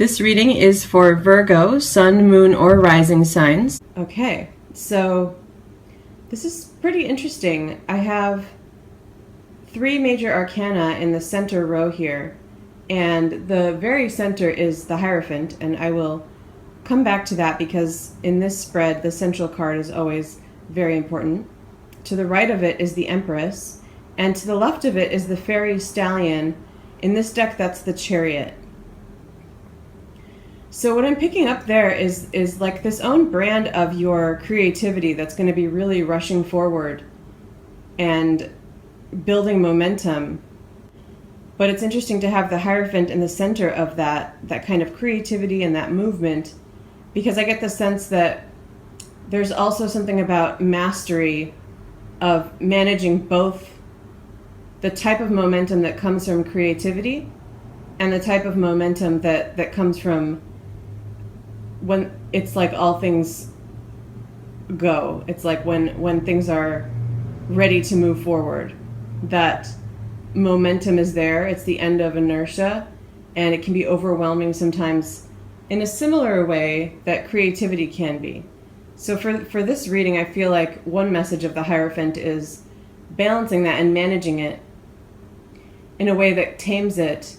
This reading is for Virgo, Sun, Moon, or Rising signs. Okay, so this is pretty interesting. I have 3 major arcana in the center row here, and the very center is the Hierophant, and I will come back to that because in this spread, the central card is always very important. To the right of it is the Empress, and to the left of it is the Fairy Stallion. In this deck, that's the Chariot. So what I'm picking up there is like this own brand of your creativity that's going to be really rushing forward and building momentum. But it's interesting to have the Hierophant in the center of that kind of creativity and that movement, because I get the sense that there's also something about mastery of managing both the type of momentum that comes from creativity and the type of momentum that comes from when it's like all things go. It's like when things are ready to move forward. That momentum is there. It's the end of inertia, and it can be overwhelming sometimes in a similar way that creativity can be. So for this reading, I feel like one message of the Hierophant is balancing that and managing it in a way that tames it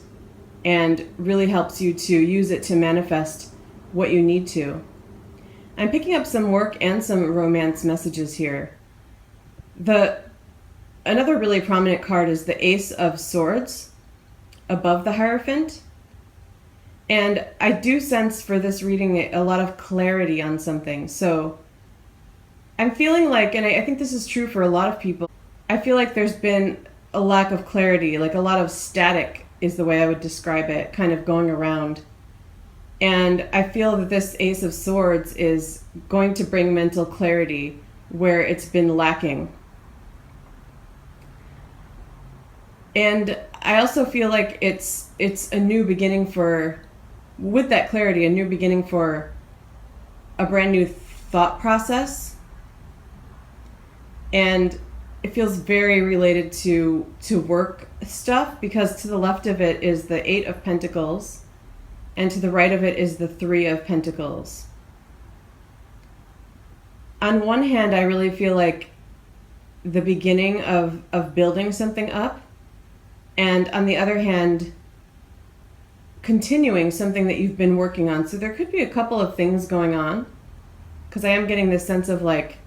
and really helps you to use it to manifest what you need to. I'm picking up some work and some romance messages here. Another really prominent card is the Ace of Swords above the Hierophant. And I do sense for this reading a lot of clarity on something. So I'm feeling like, and I think this is true for a lot of people, I feel like there's been a lack of clarity, like a lot of static is the way I would describe it, kind of going around. And I feel that this Ace of Swords is going to bring mental clarity where it's been lacking. And I also feel like it's a new beginning with that clarity, a new beginning for a brand new thought process. And it feels very related to work stuff, because to the left of it is the 8 of Pentacles, and to the right of it is the 3 of Pentacles. On one hand, I really feel like the beginning of building something up, and on the other hand, continuing something that you've been working on. So there could be a couple of things going on, because I am getting this sense of like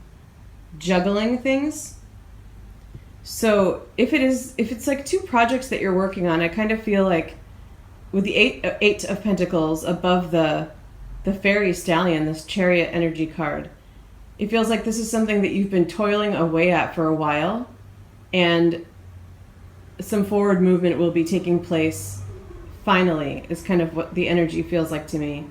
juggling things. So if it's like 2 projects that you're working on, I kind of feel like with the 8 of Pentacles above the Fairy Stallion, this Chariot energy card, it feels like this is something that you've been toiling away at for a while, and some forward movement will be taking place finally, is kind of what the energy feels like to me.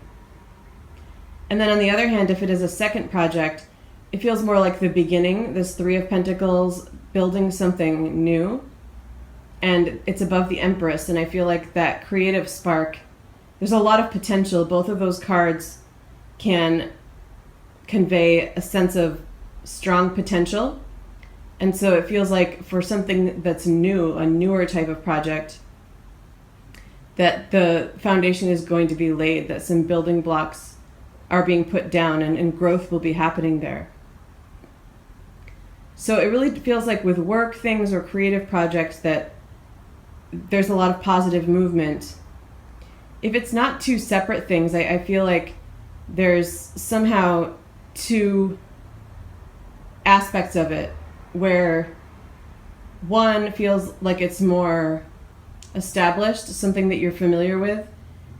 And then on the other hand, if it is a second project, it feels more like the beginning, this 3 of Pentacles, building something new. And it's above the Empress, and I feel like that creative spark, there's a lot of potential. Both of those cards can convey a sense of strong potential. And so it feels like for something that's new, a newer type of project, that the foundation is going to be laid, that some building blocks are being put down, and growth will be happening there. So it really feels like with work things or creative projects that there's a lot of positive movement. If it's not 2 separate things, I feel like there's somehow 2 aspects of it, where one feels like it's more established, something that you're familiar with,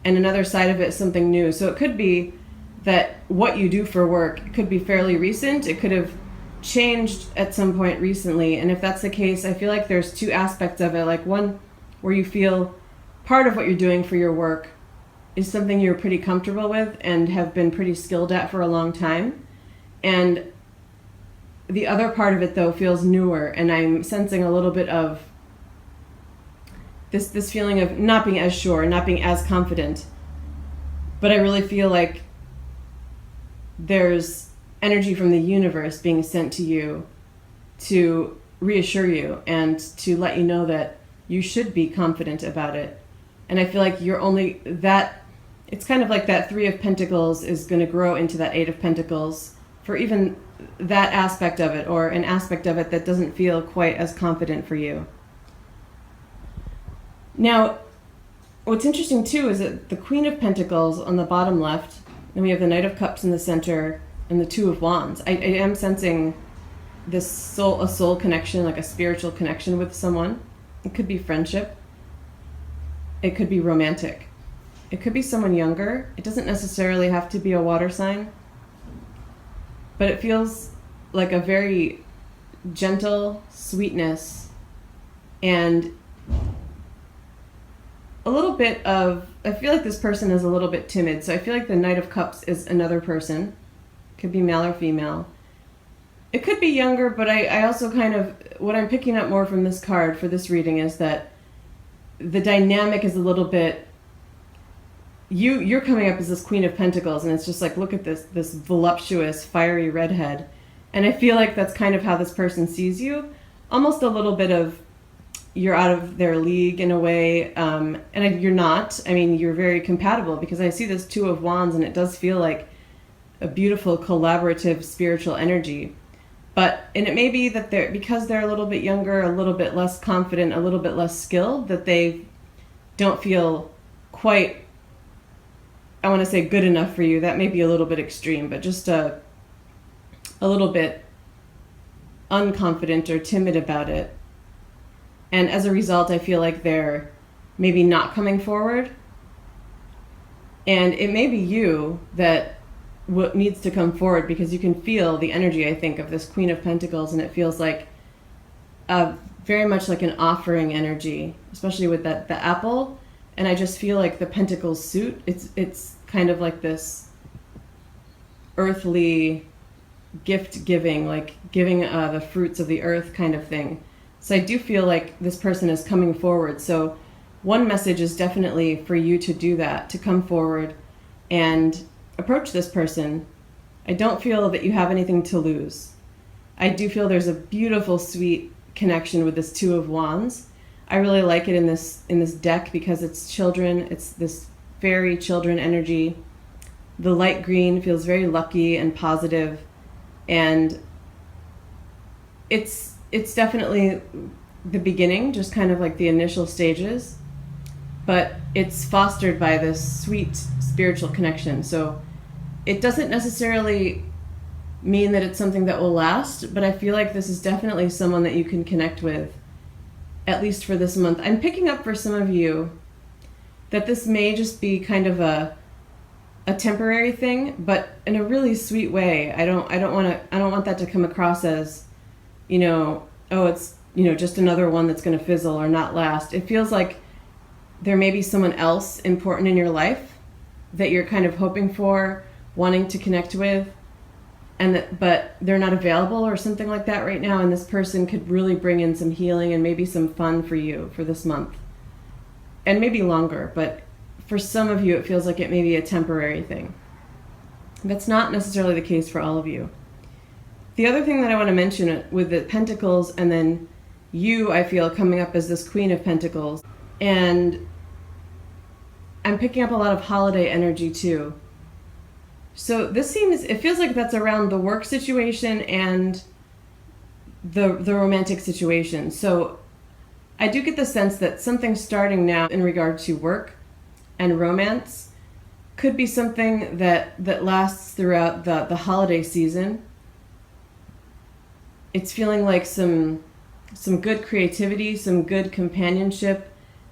and another side of it is something new. So it could be that what you do for work could be fairly recent. It could have changed at some point recently. And if that's the case, I feel like there's 2 aspects of it. Like one where you feel part of what you're doing for your work is something you're pretty comfortable with and have been pretty skilled at for a long time. And the other part of it, though, feels newer, and I'm sensing a little bit of this feeling of not being as sure, not being as confident. But I really feel like there's energy from the universe being sent to you to reassure you and to let you know that you should be confident about it. And I feel like that it's kind of like that Three of Pentacles is going to grow into that Eight of Pentacles for even that aspect of it, or an aspect of it that doesn't feel quite as confident for you. Now, what's interesting too is that the Queen of Pentacles on the bottom left, and we have the Knight of Cups in the center, and the Two of Wands. I am sensing a soul connection, like a spiritual connection with someone. It could be friendship. It could be romantic. It could be someone younger. It doesn't necessarily have to be a water sign, but it feels like a very gentle sweetness and a little bit of, I feel like this person is a little bit timid. So I feel like the Knight of Cups is another person. Could be male or female. It could be younger, but I also kind of, what I'm picking up more from this card for this reading is that the dynamic is a little bit, you're coming up as this Queen of Pentacles, and it's just like, look at this voluptuous, fiery redhead. And I feel like that's kind of how this person sees you. Almost a little bit of, you're out of their league in a way, and you're not. I mean, you're very compatible, because I see this Two of Wands, and it does feel like a beautiful, collaborative, spiritual energy. And it may be that because they're a little bit younger, a little bit less confident, a little bit less skilled, that they don't feel quite, I want to say, good enough for you. That may be a little bit extreme, but just a little bit unconfident or timid about it. And as a result, I feel like they're maybe not coming forward. And it may be you that what needs to come forward, because you can feel the energy, I think, of this Queen of Pentacles, and it feels like very much like an offering energy, especially with the apple. And I just feel like the Pentacles suit, it's kind of like this earthly gift giving, like giving the fruits of the earth kind of thing. So I do feel like this person is coming forward. So one message is definitely for you to do that, to come forward and approach this person. I don't feel that you have anything to lose. I do feel there's a beautiful, sweet connection with this Two of Wands. I really like it in this deck because it's children. It's this fairy children energy. The light green feels very lucky and positive, and it's definitely the beginning, just kind of like the initial stages, but it's fostered by this sweet spiritual connection. So it doesn't necessarily mean that it's something that will last, but I feel like this is definitely someone that you can connect with, at least for this month. I'm picking up for some of you that this may just be kind of a temporary thing, but in a really sweet way. I don't want that to come across as, oh, it's, just another one that's going to fizzle or not last. It feels like there may be someone else important in your life that you're kind of hoping for, wanting to connect with, but they're not available or something like that right now. And this person could really bring in some healing and maybe some fun for you for this month, and maybe longer. But for some of you, it feels like it may be a temporary thing. That's not necessarily the case for all of you. The other thing that I want to mention with the Pentacles, and then you, I feel, coming up as this Queen of Pentacles, and I'm picking up a lot of holiday energy too. So it feels like that's around the work situation and the romantic situation. So I do get the sense that something's starting now in regard to work and romance. Could be something that lasts throughout the holiday season. It's feeling like some good creativity, some good companionship,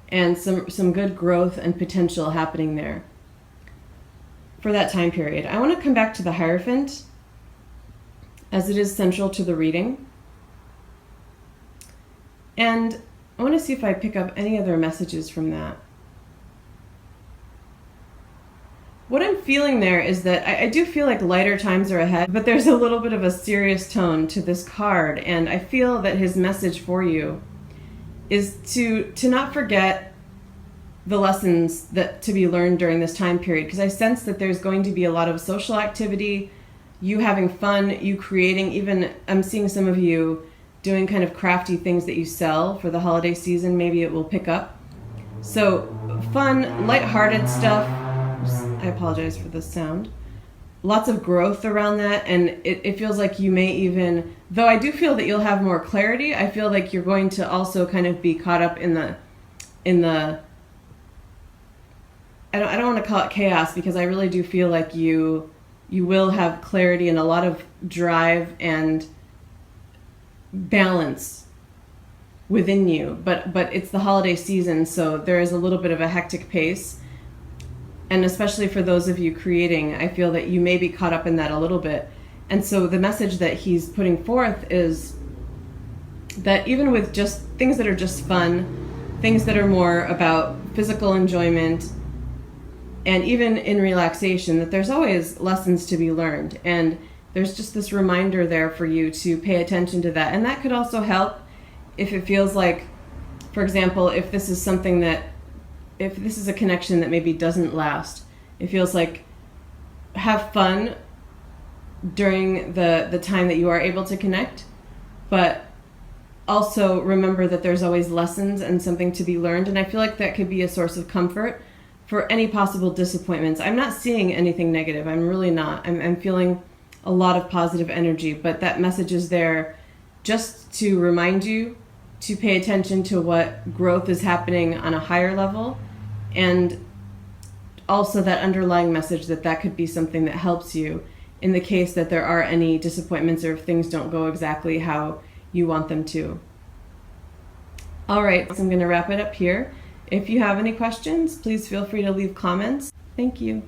and some good growth and potential happening there for that time period. I want to come back to the Hierophant, as it is central to the reading. And I want to see if I pick up any other messages from that. What I'm feeling there is that I do feel like lighter times are ahead, but there's a little bit of a serious tone to this card. And I feel that his message for you is to not forget the lessons that to be learned during this time period, because I sense that there's going to be a lot of social activity, you having fun, you creating. Even I'm seeing some of you doing kind of crafty things that you sell for the holiday season. Maybe it will pick up. So fun, lighthearted stuff, I apologize for the sound. Lots of growth around that, and it feels like you may even, though I do feel that you'll have more clarity, I feel like you're going to also kind of be caught up in the I don't want to call it chaos, because I really do feel like you will have clarity and a lot of drive and balance within you, but it's the holiday season, so there is a little bit of a hectic pace. And especially for those of you creating, I feel that you may be caught up in that a little bit. And so the message that he's putting forth is that even with just things that are just fun, things that are more about physical enjoyment, and even in relaxation, that there's always lessons to be learned. And there's just this reminder there for you to pay attention to that. And that could also help if it feels like, for example, if this is a connection that maybe doesn't last, it feels like have fun during the time that you are able to connect, but also remember that there's always lessons and something to be learned. And I feel like that could be a source of comfort for any possible disappointments. I'm not seeing anything negative. I'm really not. I'm feeling a lot of positive energy, but that message is there just to remind you to pay attention to what growth is happening on a higher level, and also that underlying message that could be something that helps you in the case that there are any disappointments or if things don't go exactly how you want them to. All right, so I'm going to wrap it up here. If you have any questions, please feel free to leave comments. Thank you.